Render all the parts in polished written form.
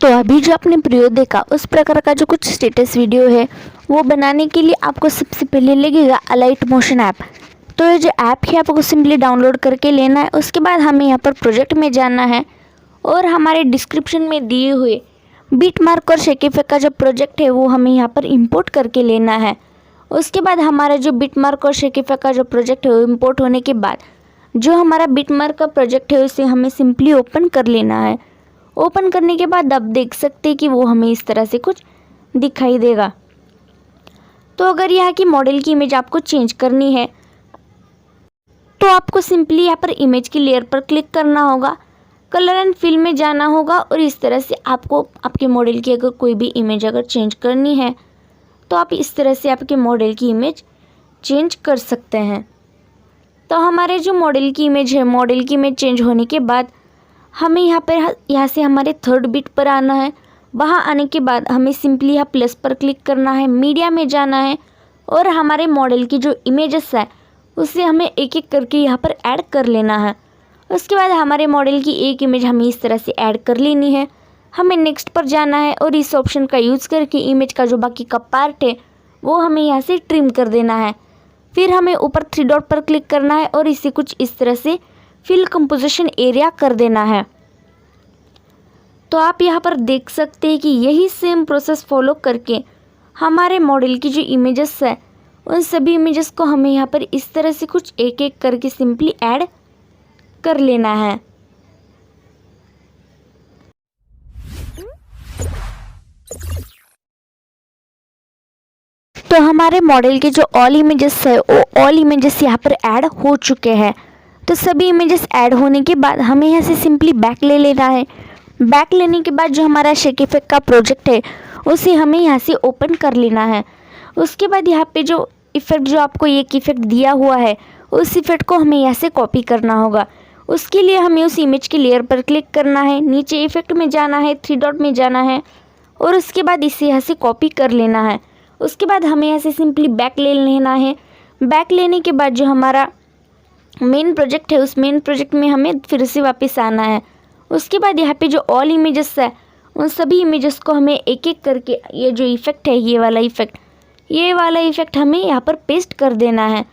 तो अभी जो आपने प्रयोग देखा उस प्रकार का जो कुछ स्टेटस वीडियो है वो बनाने के लिए आपको सबसे पहले लगेगा अलाइट मोशन ऐप। तो ये जो ऐप है आपको सिंपली डाउनलोड करके लेना है। उसके बाद हमें यहाँ पर प्रोजेक्ट में जाना है और हमारे डिस्क्रिप्शन में दिए हुए बिटमार्क और शेकिफाई का जो प्रोजेक्ट है वो हमें यहाँ पर इंपोर्ट करके लेना है। उसके बाद हमारा जो बिटमार्क और शेकिफाई का जो प्रोजेक्ट है वो इंपोर्ट होने के बाद जो हमारा बिटमार्क का प्रोजेक्ट है उसे हमें सिंपली ओपन कर लेना है। ओपन करने के बाद आप देख सकते हैं कि वो हमें इस तरह से कुछ दिखाई देगा। तो अगर यहाँ की मॉडल की इमेज आपको चेंज करनी है तो आपको सिंपली यहाँ पर इमेज की लेयर पर क्लिक करना होगा, कलर एंड फिल में जाना होगा और इस तरह से आपको आपके मॉडल की अगर कोई भी इमेज अगर चेंज करनी है तो आप इस तरह से आपके मॉडल की इमेज चेंज कर सकते हैं। तो हमारे जो मॉडल की इमेज है, मॉडल की इमेज चेंज होने के बाद हमें यहाँ से हमारे थर्ड बिट पर आना है। वहाँ आने के बाद हमें सिंपली यहाँ प्लस पर क्लिक करना है, मीडिया में जाना है और हमारे मॉडल की जो इमेजेस है उसे हमें एक एक करके यहाँ पर ऐड कर लेना है। उसके बाद हमारे मॉडल की एक इमेज हमें इस तरह से ऐड कर लेनी है। हमें नेक्स्ट पर जाना है और इस ऑप्शन का यूज़ करके इमेज का जो बाकी का पार्ट है वो हमें यहाँ से ट्रिम कर देना है। फिर हमें ऊपर थ्री डॉट पर क्लिक करना है और इसे कुछ इस तरह से फिल कंपोजिशन एरिया कर देना है। तो आप यहाँ पर देख सकते हैं कि यही सेम प्रोसेस फॉलो करके हमारे मॉडल की जो इमेजेस है उन सभी इमेजेस को हमें यहाँ पर इस तरह से कुछ एक एक करके सिंपली ऐड कर लेना है। तो हमारे मॉडल के जो ऑल इमेजेस है वो ऑल इमेजेस यहाँ पर ऐड हो चुके हैं। तो सभी इमेजेस ऐड होने के बाद हमें यहाँ से सिंपली बैक ले लेना है। बैक लेने के बाद जो हमारा शेकिफाई का प्रोजेक्ट है उसे हमें यहाँ से ओपन कर लेना है। उसके बाद यहाँ पे जो इफ़ेक्ट जो आपको एक इफ़ेक्ट दिया हुआ है उस इफ़ेक्ट को हमें यहाँ से कॉपी करना होगा। उसके लिए हमें उस इमेज की लेयर पर क्लिक करना है, नीचे इफ़ेक्ट में जाना है, थ्री डॉट में जाना है और उसके बाद इसे यहाँ से कॉपी कर लेना है। उसके बाद हमें यहाँ से सिंपली बैक ले लेना है। बैक लेने के बाद जो हमारा मेन प्रोजेक्ट है उस मेन प्रोजेक्ट में हमें फिर से वापस आना है। उसके बाद यहाँ पे जो ऑल इमेजेस है उन सभी इमेजेस को हमें एक एक करके ये जो इफ़ेक्ट है ये वाला इफ़ेक्ट हमें यहाँ पर पेस्ट कर देना है।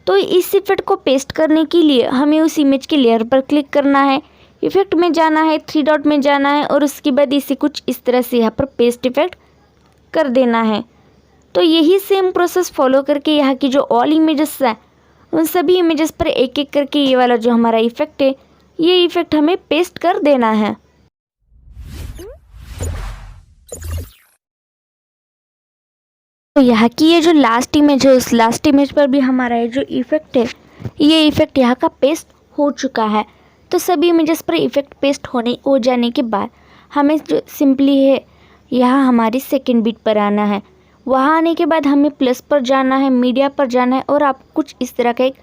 तो इस इफ़ेक्ट को पेस्ट करने के लिए हमें उस इमेज के लेयर पर क्लिक करना है, इफ़ेक्ट में जाना है, थ्री डॉट में जाना है और उसके बाद इसे कुछ इस तरह से यहाँ पर पेस्ट इफ़ेक्ट कर देना है। तो यही सेम प्रोसेस फॉलो करके यहाँ की जो ऑल इमेजेस है उन सभी इमेजेस पर एक एक करके ये वाला जो हमारा इफ़ेक्ट है ये इफ़ेक्ट हमें पेस्ट कर देना है। तो यहाँ की ये जो लास्ट इमेज है उस लास्ट इमेज पर भी हमारा ये जो इफ़ेक्ट है ये इफ़ेक्ट यहाँ का पेस्ट हो चुका है। तो सभी इमेजेस पर इफ़ेक्ट पेस्ट हो जाने के बाद हमें जो सिंपली है यहाँ हमारी सेकंड बिट पर आना है। वहाँ आने के बाद हमें प्लस पर जाना है, मीडिया पर जाना है और आप कुछ इस तरह का एक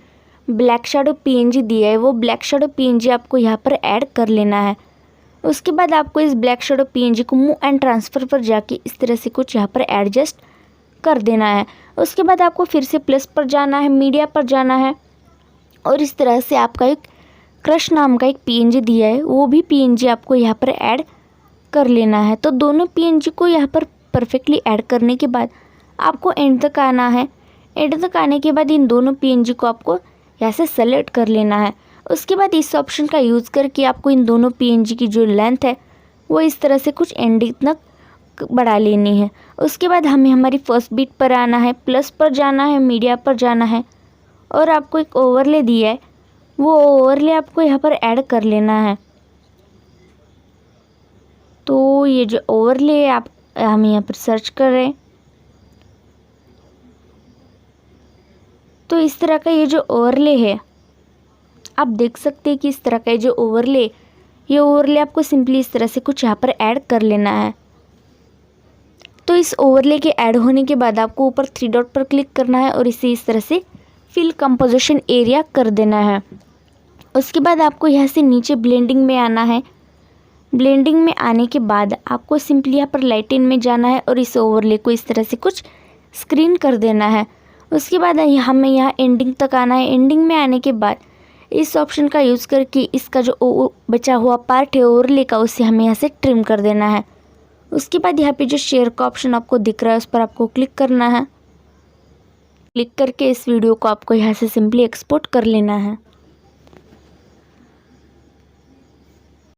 ब्लैक शैडो पीएनजी दिया है वो ब्लैक शैडो पीएनजी आपको यहाँ पर ऐड कर लेना है। उसके बाद आपको इस ब्लैक शैडो पीएनजी को मूव एंड ट्रांसफ़र पर जाके इस तरह से कुछ यहाँ पर एडजस्ट कर देना है। उसके बाद आपको फिर से प्लस पर जाना है, मीडिया पर जाना है और इस तरह से आपका एक क्रश नाम का एक पीएनजी दिया है वो भी पीएनजी आपको यहाँ पर ऐड कर लेना है। तो दोनों पीएनजी को यहाँ पर परफेक्टली ऐड करने के बाद आपको एंड तक आना है। एंड तक आने के बाद इन दोनों पीएनजी को आपको यहाँ से सेलेक्ट कर लेना है। उसके बाद इस ऑप्शन का यूज़ करके आपको इन दोनों पीएनजी की जो लेंथ है वो इस तरह से कुछ एंडिंग तक बढ़ा लेनी है। उसके बाद हमें हमारी फर्स्ट बिट पर आना है, प्लस पर जाना है, मीडिया पर जाना है और आपको एक ओवरले दिया है वो ओवरले आपको यहाँ पर ऐड कर लेना है। तो ये जो ओवरले है हम यहाँ पर सर्च कर रहे हैं तो इस तरह का ये जो ओवरले है आप देख सकते हैं कि इस तरह का ये ओवरले आपको सिंपली इस तरह से कुछ यहाँ पर ऐड कर लेना है। तो इस ओवरले के ऐड होने के बाद आपको ऊपर थ्री डॉट पर क्लिक करना है और इसे इस तरह से फिल कंपोजिशन एरिया कर देना है। उसके बाद आपको यहाँ से नीचे ब्लेंडिंग में आना है। ब्लेंडिंग में आने के बाद आपको सिंपली यहाँ पर लाइटिन में जाना है और इस ओवरले को इस तरह से कुछ स्क्रीन कर देना है। उसके बाद हमें यहाँ एंडिंग तक आना है। एंडिंग में आने के बाद इस ऑप्शन का यूज़ करके इसका जो बचा हुआ पार्ट है ओवरले का उसे हमें यहाँ से ट्रिम कर देना है। उसके बाद यहाँ पे जो शेयर का ऑप्शन आपको दिख रहा है उस पर आपको क्लिक करना है। क्लिक करके इस वीडियो को आपको यहाँ से सिंपली एक्सपोर्ट कर लेना है।